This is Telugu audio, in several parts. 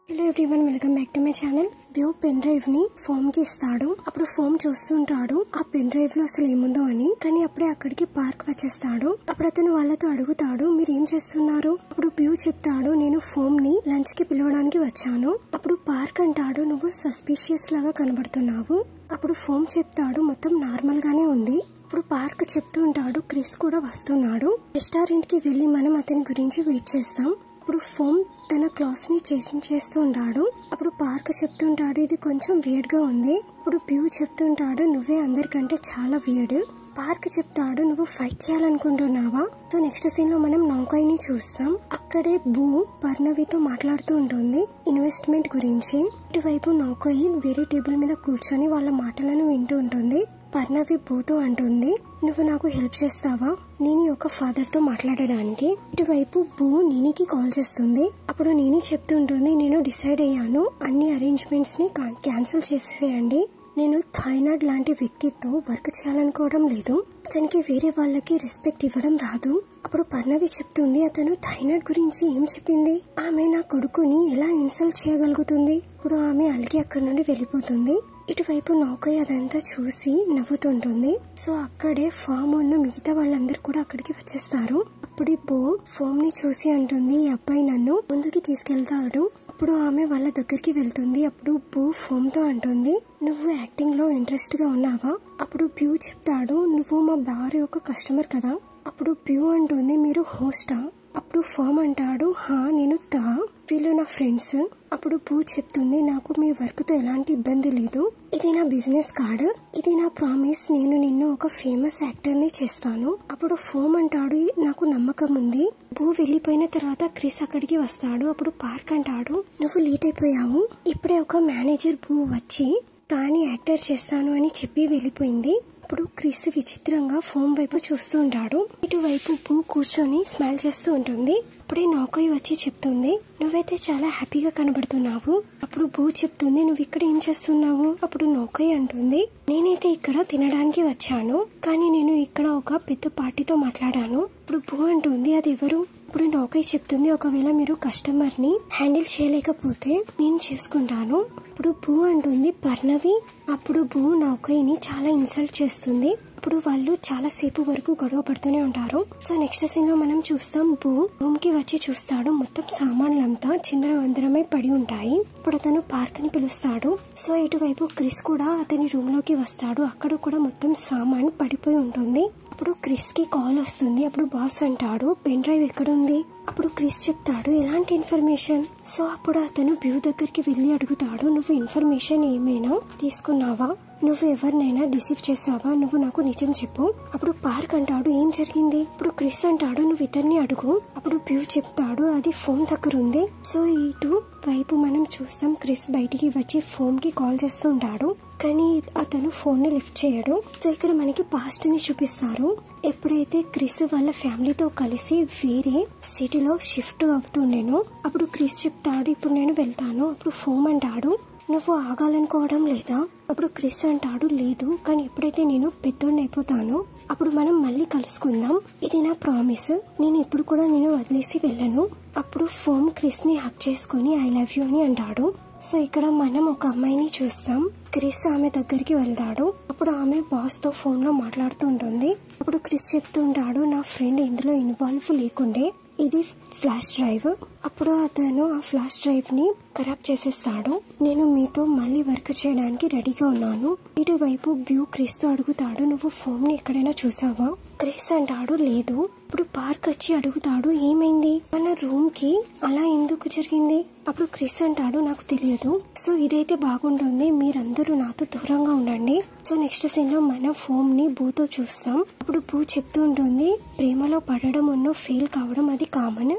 Hello everyone, welcome back to my channel. బ్యూ పెన్ డ్రైవ్ ని ఫోమ్ కి ఇస్తాడు. అప్పుడు ఫోమ్ చూస్తుంటాడు ఆ పెన్ డ్రైవ్ లో అసలు ఏముందో అని. కానీ అప్పుడే అక్కడికి పార్క్ వచ్చేస్తాడు. అప్పుడు అతను వాళ్ళతో అడుగుతాడు, మీరు ఏం చేస్తున్నారు? అప్పుడు బ్యూ చెప్తాడు, నేను ఫోమ్ ని లంచ్ కి పిలవడానికి వచ్చాను. అప్పుడు పార్క్ అంటాడు, నువ్వు సస్పీషియస్ లాగా కనబడుతున్నావు. అప్పుడు ఫోమ్ చెప్తాడు, మొత్తం నార్మల్ గానే ఉంది. ఇప్పుడు పార్క్ చెప్తూ ఉంటాడు, క్రిస్ కూడా వస్తున్నాడు. రెస్టారెంట్ కి వెళ్లి మనం అతని గురించి వెయిట్ చేస్తాం. అప్పుడు ఫోమ్ తన క్లాస్ ని చేస్తూ ఉంటాడు. అప్పుడు పార్క్ చెప్తుంటాడు, ఇది కొంచెం వియర్డ్ గా ఉంది. ఇప్పుడు బ్యూ చెప్తుంటాడు, నువ్వే అందరికంటే చాలా వియర్డ్. పార్క్ చెప్తాడు, నువ్వు ఫైట్ చేయాలనుకుంటున్నావా? సో నెక్స్ట్ సీన్ లో మనం నౌకాయ్ ని చూస్తాం. అక్కడే బూ పర్ణవితో మాట్లాడుతూ ఉంటుంది ఇన్వెస్ట్మెంట్ గురించి. ఇటువైపు నౌకాయ్ వేరే టేబుల్ మీద కూర్చొని వాళ్ళ మాటలను వింటూ ఉంటుంది. పర్ణవి బూతో అంటుంది, నువ్వు నాకు హెల్ప్ చేస్తావా నేను ఒక ఫాదర్ తో మాట్లాడడానికి? ఇటువైపు బూ నీనికి కాల్ చేస్తుంది. అప్పుడు నీని చెప్తుంటుంది, నేను డిసైడ్ అయ్యాను, అన్ని అరేంజ్మెంట్స్ ని క్యాన్సిల్ చేసేయండి. నేను థైనాడ్ లాంటి వ్యక్తితో వర్క్ చేయాలనుకోవడం లేదు. అతనికి వేరే వాళ్ళకి రెస్పెక్ట్ ఇవ్వడం రాదు. అప్పుడు పర్ణవి చెప్తుంది, అతను థైనాడ్ గురించి ఏం చెప్పింది? ఆమె నా కొడుకుని ఎలా ఇన్సల్ట్ చేయగలుగుతుంది? ఇప్పుడు ఆమె అలిగి అక్కడి నుండి వెళ్ళిపోతుంది. ఇటువైపు నౌకాయ్ అదంతా చూసి నవ్వుతుంటుంది. సో అక్కడే ఫామ్ ఉన్న మిగతా వాళ్ళందరూ కూడా అక్కడికి వచ్చేస్తారు. అప్పుడు బో ఫోమ్ ని చూసి అంటుంది, ఈ అబ్బాయి నన్ను ముందుకి తీసుకెళ్తాడు. అప్పుడు ఆమె వాళ్ళ దగ్గరికి వెళ్తుంది. అప్పుడు బూ ఫోమ్ తో అంటుంది, నువ్వు యాక్టింగ్ లో ఇంట్రెస్ట్ గా ఉన్నావా? అప్పుడు బ్యూ చెప్తాడు, నువ్వు మా బార్ యొక్క కస్టమర్ కదా. అప్పుడు బ్యూ అంటుంది, మీరు హోస్టా? అప్పుడు ఫామ్ అంటాడు, హా నేను వీళ్ళు నా ఫ్రెండ్స్. అప్పుడు బూ చెప్తుంది, నాకు మీ వర్క్ తో ఎలాంటి ఇబ్బంది లేదు. ఇది నా బిజినెస్ కార్డ్, ఇది నా ప్రామిస్, నేను నిన్ను ఒక ఫేమస్ యాక్టర్ ని చేస్తాను. అప్పుడు ఫోమ్ అంటాడు, నాకు నమ్మకం ఉంది. బూ వెళ్లిపోయిన తర్వాత క్రిస్ అక్కడికి వస్తాడు. అప్పుడు పార్క్ అంటాడు, నువ్వు లేట్ అయిపోయావు. ఇప్పుడే ఒక మేనేజర్ బూ వచ్చి తాని యాక్టర్ చేస్తాను అని చెప్పి వెళ్లిపోయింది. అప్పుడు క్రిస్ విచిత్రంగా ఫోమ్ వైపు చూస్తూ ఉంటాడు. ఇటువైపు బూ కూర్చొని స్మైల్ చేస్తూ ఉంటుంది. అప్పుడే నౌకాయ్ వచ్చి చెప్తుంది, నువ్వైతే చాలా హ్యాపీగా కనబడుతున్నావు. అప్పుడు బూ చెప్తుంది, నువ్వు ఇక్కడ ఏం చేస్తున్నావు? అప్పుడు నౌకాయ్ అంటుంది, నేనైతే ఇక్కడ తినడానికి వచ్చాను, కానీ నేను ఇక్కడ ఒక పెద్ద పార్టీతో మాట్లాడాను. ఇప్పుడు బూ అంటుంది, అది ఎవరు? ఇప్పుడు నౌకాయ్ చెప్తుంది, ఒకవేళ మీరు కస్టమర్ ని హ్యాండిల్ చేయలేకపోతే నేను చేసుకుంటాను. ఇప్పుడు బూ అంటుంది, పర్ణవి. అప్పుడు బూ నౌకాయ్ ని చాలా ఇన్సల్ట్ చేస్తుంది. అప్పుడు వాళ్ళు చాలా సేపు వరకు గొడవ పడుతూనే ఉంటారు. సో నెక్స్ట్ సీన్ లో మనం చూస్తాం, బూ రూమ్ కి వచ్చి చూస్తాడు, మొత్తం సామాన్లంతా చిందరవందరమై పడి ఉంటాయి. ఇప్పుడు అతను పార్క్ ని పిలుస్తాడు. సో ఇటువైపు క్రిస్ కూడా అతని రూమ్ లోకి వస్తాడు. అక్కడ కూడా మొత్తం సామాన్ పడిపోయి ఉంటుంది. అప్పుడు క్రిస్ కి కాల్ వస్తుంది. అప్పుడు బాస్ అంటాడు, పెన్ డ్రైవ్ ఎక్కడుంది? అప్పుడు క్రిస్ చెప్తాడు, ఎలాంటి ఇన్ఫర్మేషన్? సో అప్పుడు అతను బ్యూ దగ్గరికి వెళ్లి అడుగుతాడు, నువ్వు ఇన్ఫర్మేషన్ ఏమైనా తీసుకున్నావా? నువ్వు ఎవరినైనా డిసీవ్ చేసావా? నువ్వు నాకు నిజం చెప్పు. అప్పుడు పార్క్ అంటాడు, ఏం జరిగింది? ఇప్పుడు క్రిస్ అంటాడు, నువ్వు ఇతన్ని అడుగు. అప్పుడు బ్యూ చెప్తాడు, అది ఫోన్ దగ్గర ఉంది. సో ఇటు వైపు మనం చూస్తాం, క్రిస్ బయటికి వచ్చి ఫోన్ కి కాల్ చేస్తుంటాడు, కానీ అతను ఫోన్ ని లిఫ్ట్ చేయడు. సో ఇక్కడ మనకి పాస్ట్ ని చూపిస్తారు. ఎప్పుడైతే క్రిస్ వాళ్ళ ఫ్యామిలీతో కలిసి వేరే సిటీలో షిఫ్ట్ అవుతుండేనో అప్పుడు క్రిస్ చెప్తాడు, ఇప్పుడు నేను వెళ్తాను. అప్పుడు ఫోన్ అంటాడు, నువ్వు ఆగాలనుకోవడం లేదా? అప్పుడు క్రిస్ అంటాడు, లేదు, కానీ ఎప్పుడైతే నేను పెద్దోడిని అయిపోతానో అప్పుడు మనం మళ్ళీ కలుసుకుందాం, ఇది నా ప్రామిస్, నేను ఇప్పుడు కూడా నేను వదిలేసి వెళ్ళను. అప్పుడు ఫోమ్ క్రిస్ ని హక్ చేసుకుని ఐ లవ్ యూ అని అంటాడు. సో ఇక్కడ మనం ఒక అమ్మాయిని చూస్తాం. క్రిస్ ఆమె దగ్గరికి వెళ్తాడు. అప్పుడు ఆమె బాస్ తో ఫోన్ లో మాట్లాడుతూ ఉంటుంది. అప్పుడు క్రిస్ చెప్తుంటాడు, నా ఫ్రెండ్ ఇందులో ఇన్వాల్వ్ లేకుండే, ఇది ఫ్లాష్ డ్రైవ్. అప్పుడు అతను ఆ ఫ్లాష్ డ్రైవ్ ని ఖరాబ్ చేసేస్తాడు. నేను మీతో మళ్ళీ వర్క్ చేయడానికి రెడీగా ఉన్నాను. ఇటువైపు బ్యూ క్రిస్ తో అడుగుతాడు, నువ్వు ఫోన్ ని ఎక్కడైనా చూసావా? క్రిస్ అంటాడు, లేదు. ఇప్పుడు పార్క్ వచ్చి అడుగుతాడు, ఏమైంది? మన రూమ్ కి అలా ఎందుకు జరిగింది? అప్పుడు క్రిస్ అంటాడు, నాకు తెలియదు. సో ఇదైతే బాగుంటుంది, మీరందరూ నాతో దూరంగా ఉండండి. సో నెక్స్ట్ సీన్ లో మనం ఫోన్ ని బూతో చూస్తాం. అప్పుడు బూ చెప్తూ ఉంటుంది, ప్రేమలో పడడం ఫెయిల్ కావడం అది కామన్.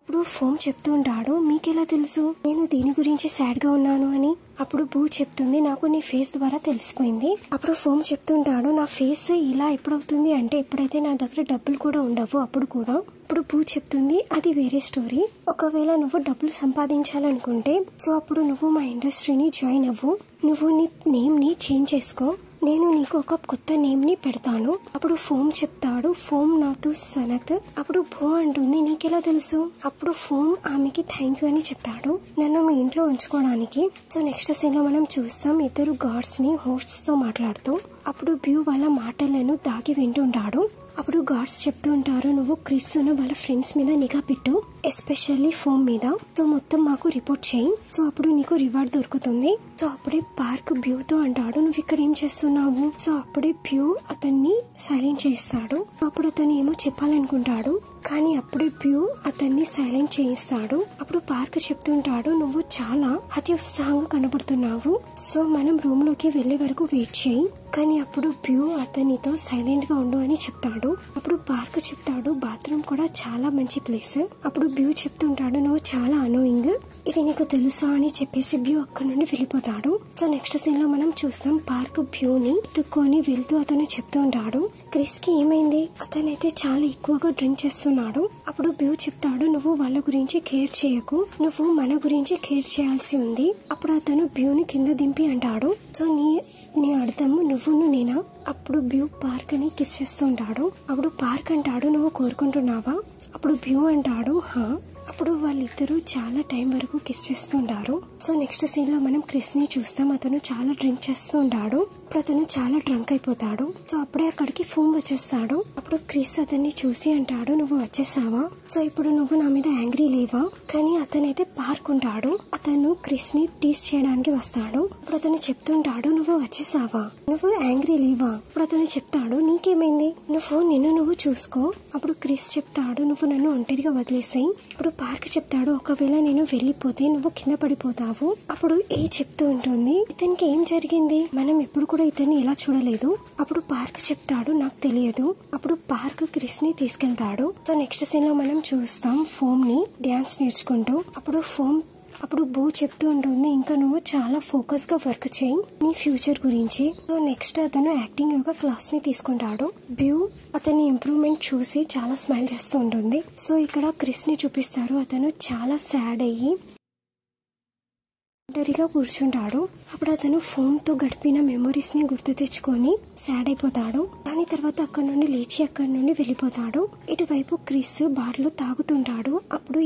అప్పుడు ఫోమ్ చెప్తూ ఉంటాడు, మీకెలా తెలుసు నేను దీని గురించి సాడ్ గా ఉన్నాను అని? అప్పుడు బూ చెప్తుంది, నాకు నీ ఫేస్ ద్వారా తెలిసిపోయింది. అప్పుడు ఫోమ్ చెప్తుంటాడు, నా ఫేస్ ఇలా ఎప్పుడవుతుంది అంటే ఎప్పుడైతే నా దగ్గర డబ్బులు కూడా ఉండవు అప్పుడు కూడా. అప్పుడు బూ చెప్తుంది, అది వేరే స్టోరీ. ఒకవేళ నువ్వు డబ్బులు సంపాదించాలనుకుంటే సో అప్పుడు నువ్వు మా ఇండస్ట్రీని జాయిన్ అవ్వు. నువ్వు నీ నేమ్ ని చేంజ్ చేసుకో. నేను నీకు ఒక కొత్త నేమ్ ని పెడతాను. అప్పుడు ఫోమ్ చెప్తాడు, ఫోమ్ నాతో సనత్. అప్పుడు భూ అంటుంది, నీకెలా తెలుసు? అప్పుడు ఫోమ్ ఆమెకి థ్యాంక్ యూ అని చెప్తాడు, నన్ను మీ ఇంట్లో ఉంచుకోవడానికి. సో నెక్స్ట్ సీన్ లో మనం చూస్తాం ఇద్దరు గార్డ్స్ ని హోస్ట్స్ తో మాట్లాడుతూ. అప్పుడు బ్యూ వాళ్ళ మాటలను దాగి వింటుంటాడు. అప్పుడు గార్డ్స్ చెప్తూ ఉంటారు, నువ్వు క్రిస్ వాళ్ళ ఫ్రెండ్స్ మీద నిఘా పెట్టు, ఎస్పెషల్లీ ఫోమ్ మీద. సో మొత్తం మాకు రిపోర్ట్ చేయి, సో అప్పుడు నీకు రివార్డ్ దొరుకుతుంది. సో అప్పుడే పార్క్ బ్యూతో అంటాడు, నువ్వు ఇక్కడ ఏం చేస్తున్నావు? సో అప్పుడే బ్యూ అతన్ని సైలెంట్ చేస్తాడు. అప్పుడు అతను ఏమో చెప్పాలనుకుంటాడు, కానీ అప్పుడే బ్యూ అతన్ని సైలెంట్ చేయిస్తాడు. అప్పుడు పార్క్ చెప్తుంటాడు, నువ్వు చాలా అతి ఉత్సాహంగా కనబడుతున్నావు, సో మనం రూమ్ లోకి వెళ్లే వరకు వెయిట్ చేయి. కానీ అప్పుడు బ్యూ అతనితో సైలెంట్ గా ఉండు అని చెప్తాడు. అప్పుడు పార్క్ చెప్తాడు, బాత్రూమ్ కూడా చాలా మంచి ప్లేస్. అప్పుడు బ్యూ చెప్తుంటాడు, నువ్వు చాలా అనోయింగ్, ఇది నీకు తెలుసా అని చెప్పేసి బ్యూ అక్కడ నుండి వెళ్ళిపోతాడు. సో నెక్స్ట్ సీన్ లో మనం చూస్తాం పార్క్ బ్యూని ఎత్తుక్కొని వెళ్తూ అతను చెప్తూ ఉంటాడు, క్రిస్ కి ఏమైంది? అతనైతే చాలా ఎక్కువగా డ్రింక్ చేస్తున్నాడు. అప్పుడు బ్యూ చెప్తాడు, నువ్వు వాళ్ళ గురించి కేర్ చేయకు, నువ్వు మన గురించి కేర్ చేయాల్సి ఉంది. అప్పుడు అతను బ్యూని కింద దింపి అంటాడు, సో నీ అర్థము నువ్వును నేనా? అప్పుడు బ్యూ పార్క్ ని కిస్ చేస్తుంటాడు. అప్పుడు పార్క్ అంటాడు, నువ్వు కోరుకుంటున్నావా? అప్పుడు బ్యూ అంటాడు, హా. అప్పుడు వాళ్ళిద్దరూ చాలా టైం వరకు కిస్ చేస్తుంటారు. సో నెక్స్ట్ సీన్ లో మనం క్రిస్ ని చూస్తాం. అతను చాలా డ్రింక్ చేస్తూ ఉంటాడు. అప్పుడు అతను చాలా డ్రంక్ అయిపోతాడు. సో అప్పుడే అక్కడికి ఫోమ్ వచ్చేస్తాడు. అప్పుడు క్రిస్ అతన్ని చూసి అంటాడు, నువ్వు వచ్చేసావా? సో ఇప్పుడు నువ్వు నా మీద యాంగ్రీ లేవా? కానీ అతనైతే పార్క్ ఉంటాడు. అతను క్రిస్ ని టీస్ చేయడానికి వస్తాడు. అప్పుడు అతను చెప్తుంటాడు, నువ్వు వచ్చేసావా? నువ్వు యాంగ్రీ లేవా? అప్పుడు అతను చెప్తాడు, నీకేమైంది? నువ్వు చూసుకో. అప్పుడు క్రిస్ చెప్తాడు, నువ్వు నన్ను ఒంటరిగా వదిలేసాయి. అప్పుడు పార్క్ చెప్తాడు, ఒకవేళ నేను వెళ్ళిపోతే నువ్వు కింద పడిపోతావు. అప్పుడు చెప్తూ ఉంటుంది, ఇతనికి ఏం జరిగింది? మనం ఎప్పుడు కూడా ఇతన్ని ఇలా చూడలేదు. అప్పుడు పార్క్ చెప్తాడు, నాకు తెలియదు. అప్పుడు పార్క్ క్రిస్ ని తీసుకెళ్తాడు. సో నెక్స్ట్ సీన్ లో మనం చూస్తాం ఫోమ్ ని డాన్స్ నేర్చుకుంటూ. అప్పుడు బూ చెప్తూ ఉంటుంది, ఇంకా నువ్వు చాలా ఫోకస్ గా వర్క్ చేయి నీ ఫ్యూచర్ గురించి. సో నెక్స్ట్ అతను యాక్టింగ్ యోగా క్లాస్ ని తీసుకుంటాడు. బ్యూ అతని ఇంప్రూవ్మెంట్ చూసి చాలా స్మైల్ చేస్తూ ఉంటుంది. సో ఇక్కడ క్రిస్ ని చూపిస్తారు. అతను చాలా సాడ్ అయ్యి ఒంటరిగా కూర్చుంటాడు. అప్పుడు అతను ఫోమ్ తో గడిపిన మెమరీస్ ని గుర్తు తెచ్చుకొని సాడ్ అయిపోతాడు. దాని తర్వాత అక్కడ నుండి లేచి అక్కడ నుండి వెళ్ళిపోతాడు. ఇటువైపు క్రిస్ బార్ లో తాగుతుంటాడు. అప్పుడు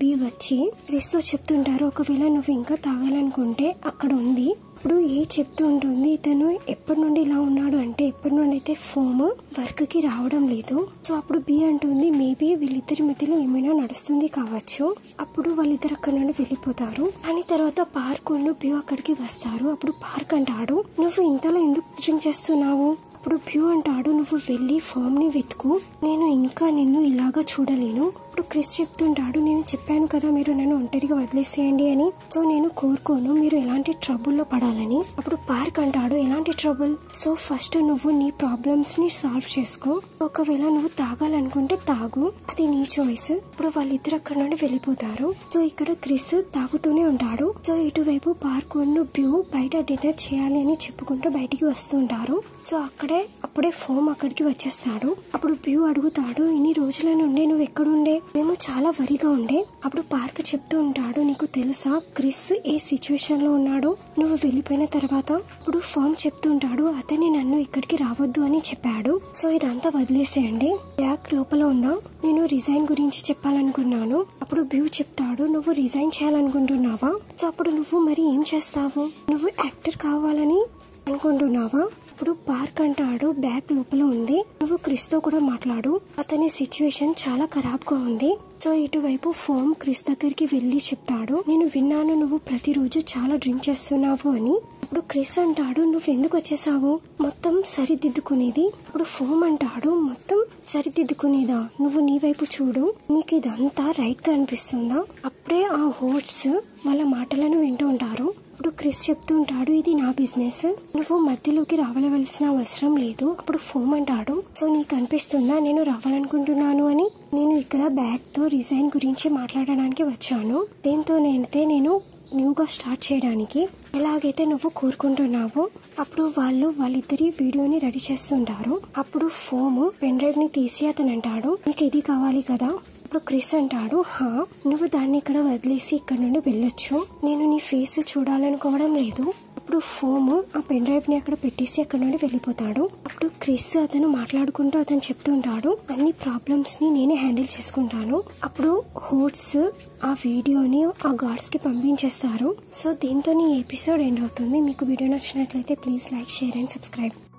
బి వచ్చి క్రిస్ తో చెప్తుంటారు, ఒకవేళ నువ్వు ఇంకా తాగాలనుకుంటే అక్కడ ఉంది. ఇప్పుడు చెప్తూ ఉంటుంది, ఇతను ఎప్పటి నుండి ఇలా ఉన్నాడు అంటే ఎప్పటి నుండి అయితే ఫోమ్ వర్క్ కి రావడం లేదు. సో అప్పుడు బి అంటుంది, మేబీ వీళ్ళిద్దరి మధ్యలో ఏమైనా నడుస్తుంది కావచ్చు. అప్పుడు వాళ్ళిద్దరు అక్కడ నుండి వెళ్ళిపోతారు. దాని తర్వాత పార్క్ బ్యూ అక్కడికి వస్తారు. అప్పుడు పార్క్ అంటాడు, నువ్వు ఇంతలో ఎందుకు డ్రింక్ చేస్తున్నావు? అప్పుడు బ్యూ అంటాడు, నువ్వు వెళ్ళి ఫోమ్ ని వెతుకు, నేను ఇంకా నిన్ను ఇలాగా చూడలేను. అప్పుడు క్రిస్ చెప్తుంటాడు, నేను చెప్పాను కదా మీరు నన్ను ఒంటరిగా వదిలేసేయండి అని. సో నేను కోరుకోను మీరు ఎలాంటి ట్రబుల్ లో పడాలని. అప్పుడు పార్క్ అంటాడు, ఎలాంటి ట్రబుల్? సో ఫస్ట్ నువ్వు నీ ప్రాబ్లమ్స్ ని సాల్వ్ చేసుకో, ఒకవేళ నువ్వు తాగాలనుకుంటే తాగు, అది నీ చాయిస్. ఇప్పుడు వాళ్ళిద్దరు అక్కడ నుండి వెళ్ళిపోతారు. సో ఇక్కడ క్రిస్ తాగుతూనే ఉంటాడు. సో ఇటువైపు పార్క్ బ్యూ బయట డిన్నర్ చేయాలి అని చెప్పుకుంటూ బయటికి వస్తుంటారు. సో అప్పుడే ఫోమ్ అక్కడికి వచ్చేస్తాడు. అప్పుడు బ్యూ అడుగుతాడు, ఇన్ని రోజుల నుండి నువ్వు ఎక్కడుండే? మేము చాలా వరిగా ఉండే. అప్పుడు పార్క్ చెప్తూ ఉంటాడు, నీకు తెలుసా క్రిస్ ఏ సిచ్యువేషన్ లో ఉన్నాడు నువ్వు వెళ్ళిపోయిన తర్వాత? ఇప్పుడు ఫోమ్ చెప్తుంటాడు, అతని నన్ను ఇక్కడికి రావద్దు అని చెప్పాడు. సో ఇదంతా వదిలేసేయండి, బ్యాగ్ లోపల ఉందా? నేను రిజైన్ గురించి చెప్పాలనుకున్నాను. అప్పుడు బ్యూ చెప్తాడు, నువ్వు రిజైన్ చేయాలనుకుంటున్నావా? సో అప్పుడు నువ్వు మరి ఏం చేస్తావు? నువ్వు యాక్టర్ కావాలని అనుకుంటున్నావా? ఇప్పుడు పార్క్ అంటాడు, బ్యాగ్ లోపల ఉంది, నువ్వు క్రిస్ తో కూడా మాట్లాడు, అతని సిచ్యువేషన్ చాలా ఖరాబ్ గా ఉంది. సో ఇటువైపు ఫోమ్ క్రిస్ దగ్గరికి వెళ్లి చెప్తాడు, నేను విన్నాను నువ్వు ప్రతిరోజు చాలా డ్రింక్ చేస్తున్నావు అని. అప్పుడు క్రిస్ అంటాడు, నువ్వు ఎందుకు వచ్చేసావు? మొత్తం సరిదిద్దుకునేది. ఇప్పుడు ఫోమ్ అంటాడు, మొత్తం సరిదిద్దుకునేదా? నువ్వు నీ వైపు చూడు, నీకు ఇదంతా రైట్ గా అనిపిస్తుందా? అప్పుడే ఆ హోస్ట్స్ వాళ్ళ మాటలను వింటూ ఉంటారు. ఇప్పుడు క్రిస్ చెప్తూ ఉంటాడు, ఇది నా బిజినెస్, నువ్వు మధ్యలోకి రావలవలసిన అవసరం లేదు. అప్పుడు ఫోమ్ అంటాడు, సో నీకు అనిపిస్తుందా నేను రావాలనుకుంటున్నాను అని? నేను ఇక్కడ బ్యాగ్ తో రిజైన్ గురించి మాట్లాడడానికి వచ్చాను, దీంతోనైతే నేను న్యూగా స్టార్ట్ చేయడానికి, ఎలాగైతే నువ్వు కోరుకుంటున్నావో. అప్పుడు వాళ్ళిద్దరి వీడియోని రెడీ చేస్తుంటారు. అప్పుడు ఫోమ్ పెన్ డ్రైవ్ ని తీసి అతను అంటాడు, నీకు ఇది కావాలి కదా? అప్పుడు క్రిస్ అంటాడు, హా, నువ్వు దాన్ని ఇక్కడ వదిలేసి ఇక్కడ నుండి వెళ్ళొచ్చు, నేను నీ ఫేస్ చూడాలనుకోవడం లేదు. అప్పుడు ఫోమ్ ఆ పెన్ డ్రైవ్ ని అక్కడ పెట్టేసి అక్కడ నుండి వెళ్ళిపోతాడు. అప్పుడు క్రిస్ అతను మాట్లాడుకుంటూ అతను చెప్తుంటాడు, అన్ని ప్రాబ్లమ్స్ ని నేనే హ్యాండిల్ చేసుకుంటాను. అప్పుడు హోట్స్ ఆ వీడియోని ఆ గార్డ్స్ కి పంపించేస్తారు. సో దీంతో ఈ ఎపిసోడ్ ఎండ్ అవుతుంది. మీకు వీడియో నచ్చినట్లయితే please like, share and subscribe.